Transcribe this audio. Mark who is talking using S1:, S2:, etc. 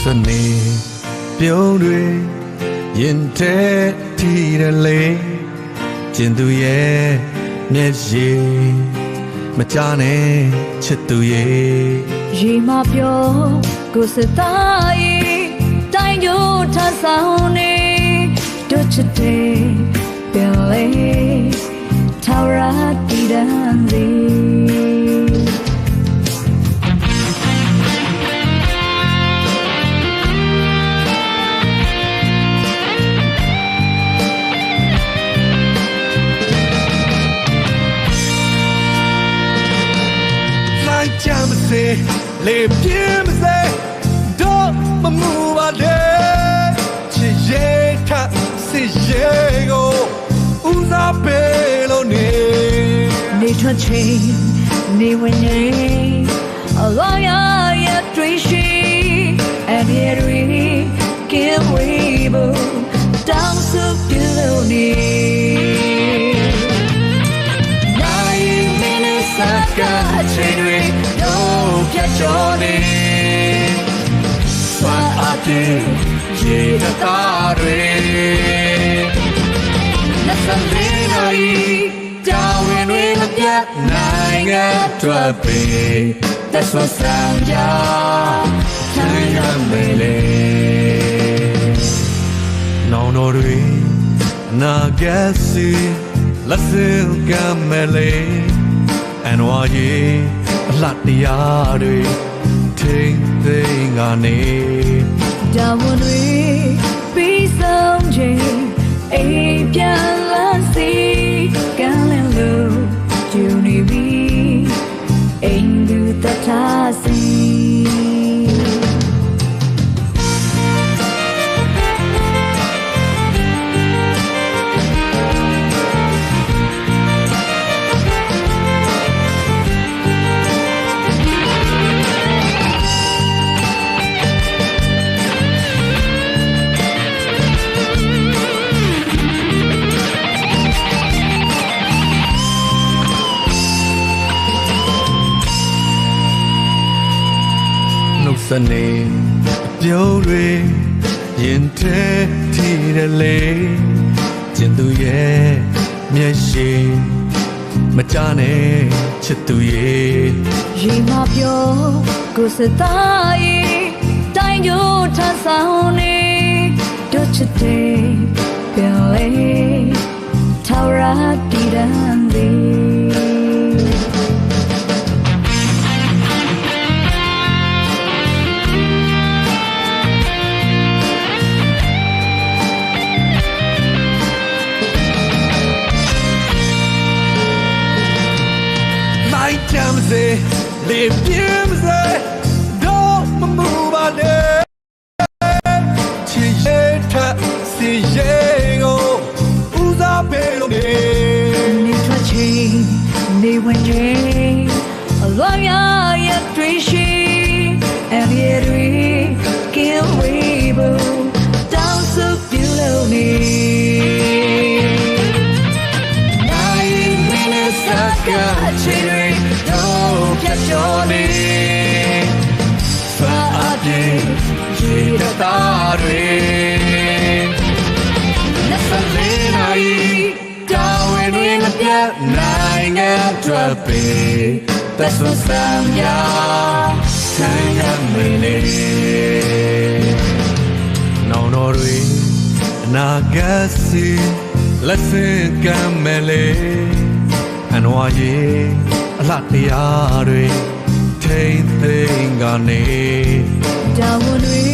S1: စနေပြုံးတွေရင်ထဲထီရလေကျင်သူရဲ့မျက်ရည်မကြနဲ့ချစ်သူရဲ့
S2: ရေမပြောကိုစသားရဲ့တိုင်းကျိုးထဆောင်နေတို့ချစ်တဲ့ပင်လေထာဝရတည်တံစီ
S1: ကြမ်းမစေလေပြင်းမစေတော့မမူပါနဲ့ချစ်ရဲ့ထစစ်ရဲ့ကိုဦးစားပေးလို့
S2: နေထွက်ချိန်နေဝင်နေအလောရရဲ့တွေ့ရှိand here we give we down so beautiful Children, no piacere. Suate, girare. La sandrina I, down in the piat, nine at That's what Sanja, Tanya Mele.
S1: No, no, Nagasi, La Silga Mele. And why ye let the yard take thing on it?
S2: Down we be some jay, a galaxy, galileo, Junie be, ain't do the tassy.
S1: စနေပြုံးတွေရင်ထဲထီရလေကျင်သူရဲ့မျက်ရည်မကြနဲ့ချစ်သူရဲ့
S2: ရေမပြောကိုစသားရဲ့တိုင်းကျိုးထဆောင်နေတို့ချစ်တဲ့ပင်လေထာဝရတည်တံစီ
S1: ကြမ်းစေလေပြင်းစေတော့မမူပါနဲ့ချစ်ရဲ့ထစီရဲ့ကိုဦးစားပေးလို့နေ
S2: ထွက်ချိန်နေဝင်ချိန်အလောရရဲ့တွေ့ရှိ and here we give we down so beautiful nine minutes ago children Piaccione Suate girare La sandrina I Down in the piat Nine at That's what Sanja Tanya Mele
S1: No, no, Nagasi Let's sing Mele And why ye အလှတရားတွေထိမ့်သိမ်းကနေ
S2: တောင်းတွေ